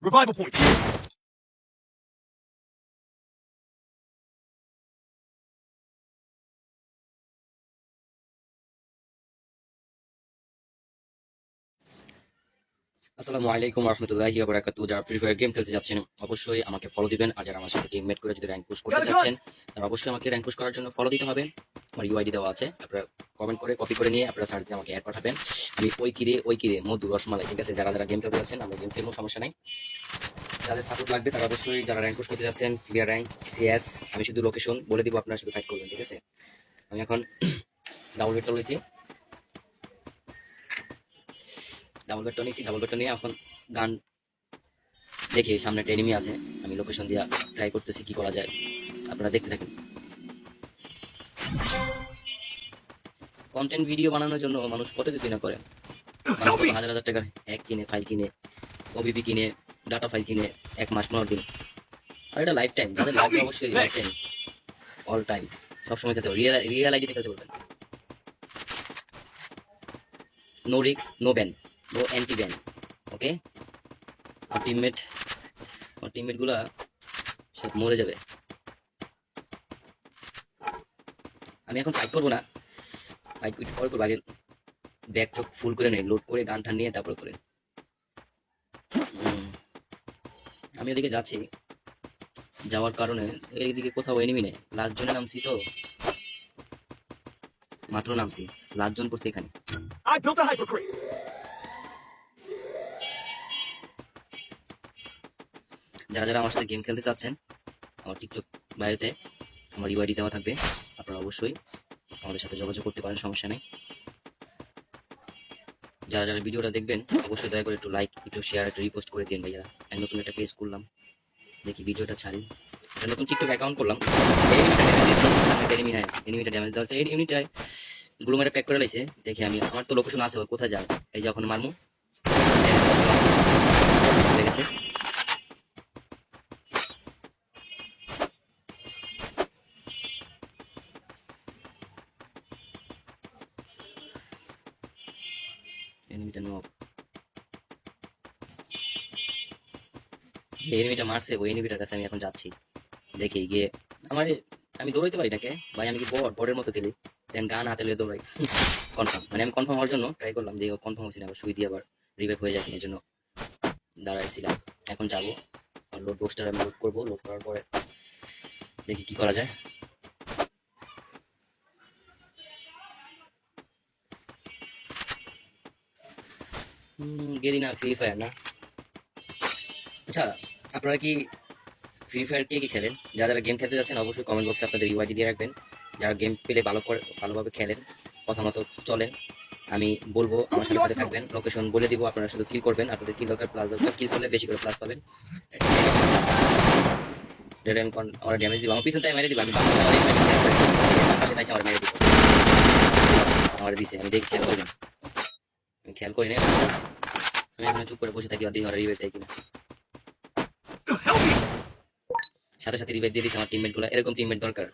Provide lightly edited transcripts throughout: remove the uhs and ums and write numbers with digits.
Revival point. আসসালামু আলাইকুম রহমতুল্লাহি ওয়া বারাকাতুহু। যারা ফ্রি ফায়ার গেম খেলতে যাচ্ছেন অবশ্যই আমাকে ফলো দিবেন, আর যারা আমার সাথে টিমমেট করে যদি র্যাঙ্ক পুশ করতে যাচ্ছেন তারা অবশ্যই আমাকে র্যাঙ্ক পুশ করার জন্য ফলো দিতে হবে। আমার ইউআইডি দেওয়া আছে, আপনারা কমেন্ট করে কপি করে নিয়ে আপনারা সার্চ দিয়ে আমাকে অ্যাড পাঠাবেন। আমি ওই কিরে মধু রসমালাই, ঠিক আছে? যারা যারা গেম খেলতে যাচ্ছেন আমরা গেম খেলবো, সমস্যা নাই। যাদের সাপোর্ট লাগবে তারা অবশ্যই, যারা র্যাঙ্ক পুশ করতে যাচ্ছেন ক্লিয়ার র্যাঙ্ক সিএস, আমি শুধু লোকেশন বলে দিব, আপনারা শুধু ফাইট করবেন, ঠিক আছে? আমি এখন ডাবল বেটটা নিয়েছি, ডাবল বেটটা নিয়ে এখন গান দেখি সামনে একটা এনিমি আছে, আমি লোকেশন দিয়ে ট্রাই করতেছি কি করা যায়, আপনারা দেখতে থাকেন। কন্টেন্ট ভিডিও বানানোর জন্য মানুষ কত কিছু না করে, মানুষ কত হাজার হাজার টাকার হ্যাক কিনে, ফাইল কিনে, ওবিপি কিনে, ডাটা ফাইল কিনে, 1 মাস 15 দিন। আর এটা লাইফ টাইম, তাদের লাগবে অবশ্যই লাইফ টাইম, অল টাইম, সবসময় খেতে হবে, রিয়েল আইডিতে খেলতে পারবেন। নো রিক্স, no ban, no anti ban, okay? আর টিমমেট গুলা সব মরে যাবে। আমি এখন ফাইট করবো না, ফাইট পরে করবো, আগে ব্যাগ চোখ ফুল করে নেই, লোড করে গান টান নিয়ে তারপর করে। আমি ওদিকে যাচ্ছি, যাওয়ার কারণে এইদিকে কোথাও এনিমি নেই, লাস্ট জনে নামছি তো, মাত্র নামছি, লাস্ট জন পড়ছে এখানে। I built a hypercrate. যারা যারা আমার সাথে গেম খেলতে চাচ্ছেন, আমার টিকটক বায়োতে আমার ইউআইডি দেওয়া থাকবে, আপনারা অবশ্যই আমাদের সাথে যোগাযোগ করতে পারেন, সমস্যা নেই। যারা যারা ভিডিওটা দেখবেন অবশ্যই দয়া করে একটু লাইক, একটু শেয়ার, একটু রিপোস্ট করে দিন ভাইয়া। আমি নতুন একটা পেজ করলাম, দেখি ভিডিওটা ছাড়ি, একটা নতুন টিকটক অ্যাকাউন্ট করলাম। এনিমিটা ড্যামেজ দেওয়া হচ্ছে, এই এনিমিটায় গ্লু মেরে প্যাক করে লাইছে। দেখি আমি, আমার তো লোকেশন আছে, ওই কোথায় যায়, এই যে ওখানে মারমু, গেছে। এনিমিটা নক, যে এনিমিটা মারছে ওই এনিমিটার কাছে আমি এখন যাচ্ছি, দেখি গিয়ে আমি দৌড়াইতে পারি নাকি ভাই, আমি কি বটের মতো খেলি, দেন গান হাতে লিয়ে দৌড়াই। কনফার্ম, মানে আমি কনফার্ম হওয়ার জন্য ট্রাই করলাম, যে কনফার্ম হচ্ছি না, আবার সুই দিয়ে আবার রিভাইভ হয়ে যায়, এই জন্য দাঁড়াইছিলাম। এখন যাবো, আর লোড বক্সটা আমি লোড করবো, লোড করার পরে দেখি কি করা যায়। গেরি না, ফ্রি ফায়ার না। আচ্ছা, আপনারা কি ফ্রি ফায়ার কে কি খেলেন? যারা যারা গেম খেলতে যাচ্ছেন অবশ্যই কমেন্ট বক্সে আপনাদের ইউআইডি দিয়ে রাখবেন। যারা গেম পেলে ভালোভাবে খেলেন, কথা মতো চলেন, আমি বলবো আমার সাথে সাথে থাকবেন, লোকেশন বলে দিব, আপনারা শুধু কিল করবেন, আপনাদের কিল দরকার, প্লাস দরকার, কিল করলে বেশি করে প্লাস পাবেন। আমার ড্যামেজ দিব, আমার পিছন টাইম মেরে দিব, আমি আমার মেরে দিব, আমার দিছে, আমি দেখি খেয়াল করবেন, আমি খেয়াল করি না, আমি এখানে চুপ করে বসে থাকি, আর দিই রিভাইভ দেয় কিনা। সাথে সাথে রিভাইভ দিয়ে দিচ্ছে আমার টিমমেট গুলো, এরকম টিমমেট দরকার।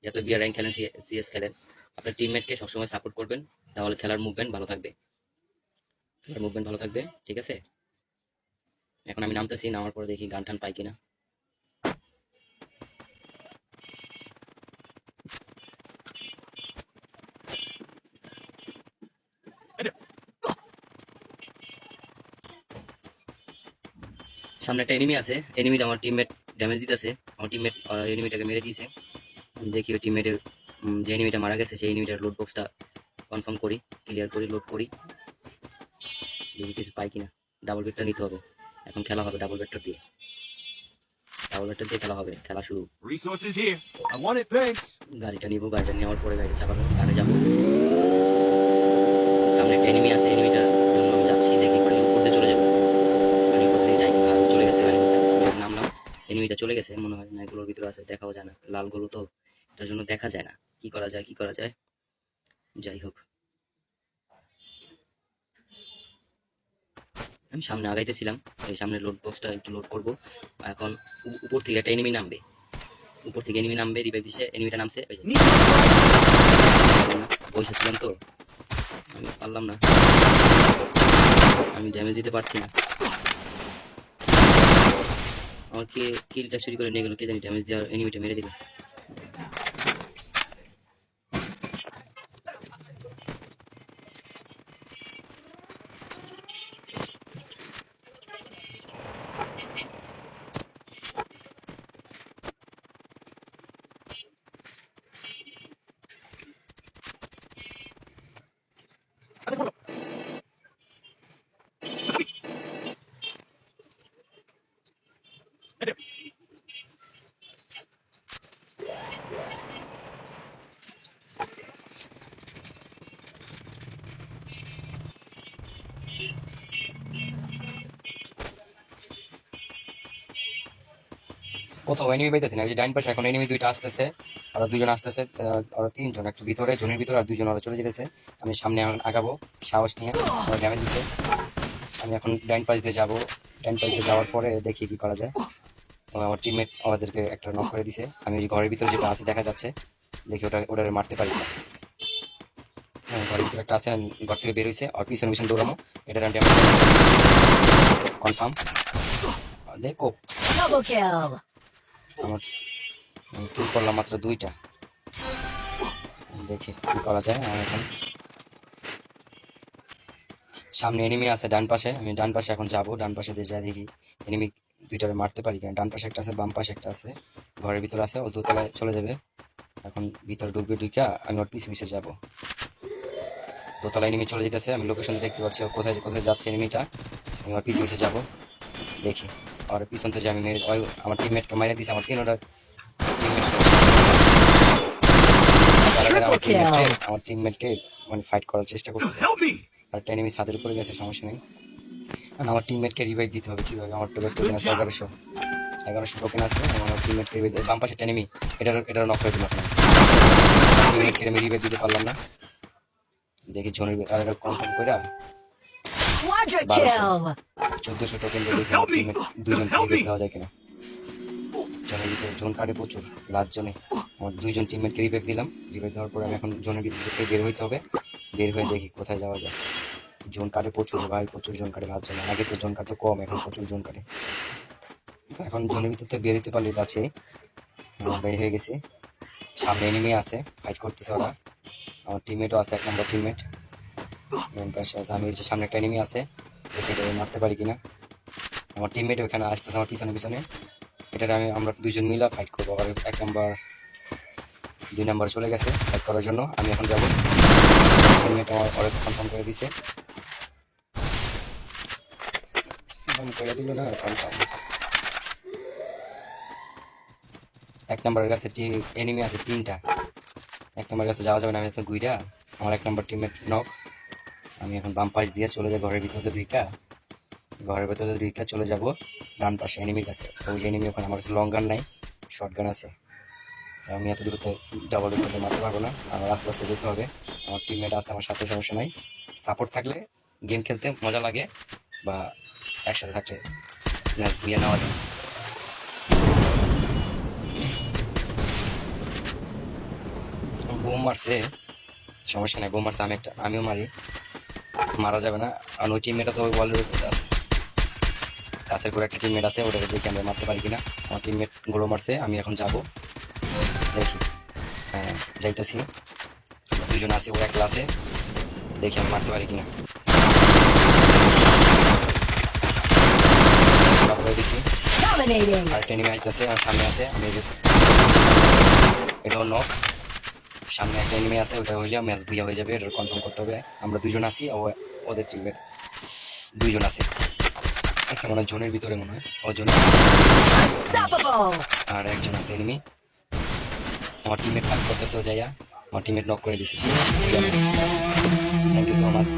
যত বিয়ার র্যাঙ্ক খেলেন, সিএস খেলেন, আপনার টিমমেটকে সবসময় সাপোর্ট করবেন, তাহলে খেলার মুভমেন্ট ভালো থাকবে, ঠিক আছে? এখন আমি নামতেছি, নামার পরে দেখি গান টান পাই কিনা। সামনে একটা এনিমি আছে, এনিমিটা আমার টিমমেট ড্যামেজ দিতেছে, আমার টিমমেট এনিমিটাকে মেরে দিয়েছে। দেখি ওই টিমমেটের যে এনিমিটা মারা গেছে সেই এনিমিটার লোড বক্সটা কনফার্ম করি, ক্লিয়ার করি, লোড করি, দেখি কিছু পাই কিনা। ডাবল বেটটা নিতে হবে, এখন খেলা হবে ডাবল বেটটা দিয়ে খেলা হবে, খেলা শুরু। Resources here. I want it, thanks. গাড়িটা নিবো, গাড়িটা নেওয়ার পরে গাড়ি চালাবো, গাড়ি যাবো। সামনে একটা এনিমি আছে, এনিমিটার জন্য আমি যাচ্ছি, দেখি পানির উপর দিয়ে চলে যাবো, পানির উপর দিয়ে যাই, চলে গেছে পানির উপরে, নামলাম, এনিমিটা চলে গেছে মনে হয়, না এগুলোর ভিতরে আছে, দেখাও যায় না, লাল গুলো তো, এটার জন্য দেখা যায় না, কি করা যায়, যাই হোক। আমি সামনে আগাইতেছিলাম, এই সামনে লোড বক্সটা একটু লোড করবো। এখন উপর থেকে একটা এনিমি নামবে, রিভাইভ দিছে, এনিমিটা নামছে, ওই যে বসেছিলাম তো, আমি পারলাম না, আমি ড্যামেজ দিতে পারছি না, আমাকে কিলটা চুরি করে নিয়ে গেল, কে জানি ড্যামেজ দেওয়ার এনিমিটা মেরে দিল। কোথাও এনিমি পাইতেছি না, এই যে ডাইন পাশে এখন এনিমি দুইটা আসতেছে, আর দুজন আসতেছে, আর তিনজন, একটু ভিতরে জনের ভিতরে, আর দুজন ওরা চলে যেতেছে। আমি সামনে এখন আগাবো সাহস নিয়ে, ওরা ড্যামেজ দিছে। আমি এখন ডাইন পাশ দিয়ে যাবো, ডাইন পাশ দিয়ে যাওয়ার পরে দেখি কি করা যায়। আমার টিমমেট আমাদেরকে একটা নক করে দিছে, আমি ওই ঘরের ভিতরে যেটা আছে দেখা যাচ্ছে, দেখি ওটা মারতে পারি না। হ্যাঁ, ঘরের ভিতরে একটা আছে, আমি ঘর থেকে বের হয়েছে, আর পিছনে পিছনে দৌড়ানো, এটা ড্যামেজ কনফার্ম। দেখো Double kill. আমার কিল করলাম মাত্র 2টা, দেখি কি করা যায়। আমার এখন সামনে এনিমি আছে ডান পাশে, আমি ডান পাশে এখন যাবো, ডান পাশে দিয়ে যাই দেখি এনিমি দুইটারে মারতে পারি কিনা। ডান পাশে একটা আছে, বাম পাশে একটা আছে, ঘরের ভিতরে আছে, ও দোতলায় চলে যাবে। এখন ভিতরে ঢুকবে, ঢুকা আমি ওর পিছে পিছে যাবো। দোতলা এনিমি চলে যেতেছে, আমি লোকেশন দেখতে পাচ্ছি ও কোথায় কোথায় যাচ্ছে এনিমিটা। আমি ওর পিছে পিছে যাবো, দেখি আর পিছন থেকে আমি আমার টিমমেটকে মেরে দিয়েছি। আমার তিনটা টিমমেট আমার টিমমেটকে মানে ফাইট করার চেষ্টা করছে। Help me! আর একটা এনিমি ছাদের উপরে গেছে, সমস্যা নেই। আর আমার টিমমেটকে রিভাইভ দিতে হবে কিভাবে, আমার টোকেন আছে 1100 টোকেন আছে। আমার টিমমেটকে রিভাইভ, বাম পাশে একটা এনিমি, এটার নক করে দিলাম। টিমমেটকে আমি রিভাইভ দিতে পারলাম না, দেখি জনের আর কনফার্ম করে Quadra 1200 kill. 1400 টোকেন দিয়ে দেখি আমার টিমমেট দুইজন রিভাইভ দেওয়া যায় কিনা। জনের ভিতরে জোন কাটে প্রচুর, লাস্ট জনে আমার দুইজন টিমমেটকে রিভাইভ দিলাম। রিভাইভ দেওয়ার পরে আমি এখন জনের ভিতর থেকে বের হইতে হবে, বের হয়ে দেখি কোথায় যাওয়া যায়। জোন কাটে প্রচুর ভাই, প্রচুর জোন কাটে লাস্ট জনে। আগে তো জোন কাটতো কম, এখন প্রচুর জোন কাটে। এখন জনের ভিতর থেকে বের হইতে পারলে আছে, বের হয়ে গেছি। সামনে এনিমি আছে, ফাইট করতেছে ওরা। আমার টিমমেটও আছে, 1 নম্বর টিমমেট মেন পাশে আছে। আমি যে সামনে একটা এনিমি আছে, দেখে এটা মারতে পারি কিনা। আমার টিমমেট ওখানে আসতেছে আমার পিছনে পিছনে, এটা আমরা দুইজন মিলা ফাইট করবো। আর 1 নম্বর 2 নম্বর চলে গেছে ফাইট করার জন্য, আমি এখন যাবো। টিমমেট আমার অনেক কনফার্ম করে দিছে, কনফার্ম করে দিল না, কনফার্ম। 1 নম্বরের কাছে এনিমি আছে 3টা, 1 নম্বরের কাছে যাওয়া যাবে না, আমি তো গুইরা। আমার 1 নম্বর টিমমেট নক। আমি এখন বাম পাশ দিয়ে চলে যাই ঘরের ভিতরে ঢুকা, ঘরের ভিতরে ঢুকা চলে যাব ডান পাশে এনিমির কাছে। ওই যে এনিমি ওখানে, আমার কাছে লং গান নাই, শর্ট গান আছে। আমি এত দূরত্বে ডাবল করতে মারতে পারবো না, আমার আস্তে আস্তে যেতে হবে। আমার টিমমেট আছে আমার সাথে, সমস্যা নাই। সাপোর্ট থাকলে গেম খেলতে মজা লাগে, বা একসাথে থাকলে ম্যাচ বুঝিয়ে নেওয়া যায়। বোম মারছে, সমস্যা নাই, বোম মারছে, আমিও মারি, মারা যাবে না। আর ওই টিমমেটটা তো ওই ওয়ালের উপরে আছে, কাছের করে একটা টিমমেট আছে, ওটাকে দেখি আমরা মারতে পারি কিনা। আমার টিমমেট গোলো মারছে, আমি এখন যাব, দেখি। হ্যাঁ, যাইতেছি, দুজন আছে, ওরা একলা আছে, দেখি আমি মারতে পারি কিনা। দিছি, Dominating. আর একটা এনিমি আইতেছে, আমার সামনে আছে, আমি এটাও নক। সামনে একটা এনিমি আছে, ওটা হইলে ম্যাচ ভুইয়া হয়ে যাবে, এটা কনফার্ম করতে হবে। আমরা দুজন আছি, ওদের টিমমেট দুইজন আছে, একটা মনে হয় জোনের ভিতরে, মনে হয় ওজন। Unstoppable. আর একজন আছে এনিমি, আমার টিমমেট ফাইট করতেছে, ও যাইয়া আমার টিমমেট নক করে দিছে। Thank you so much.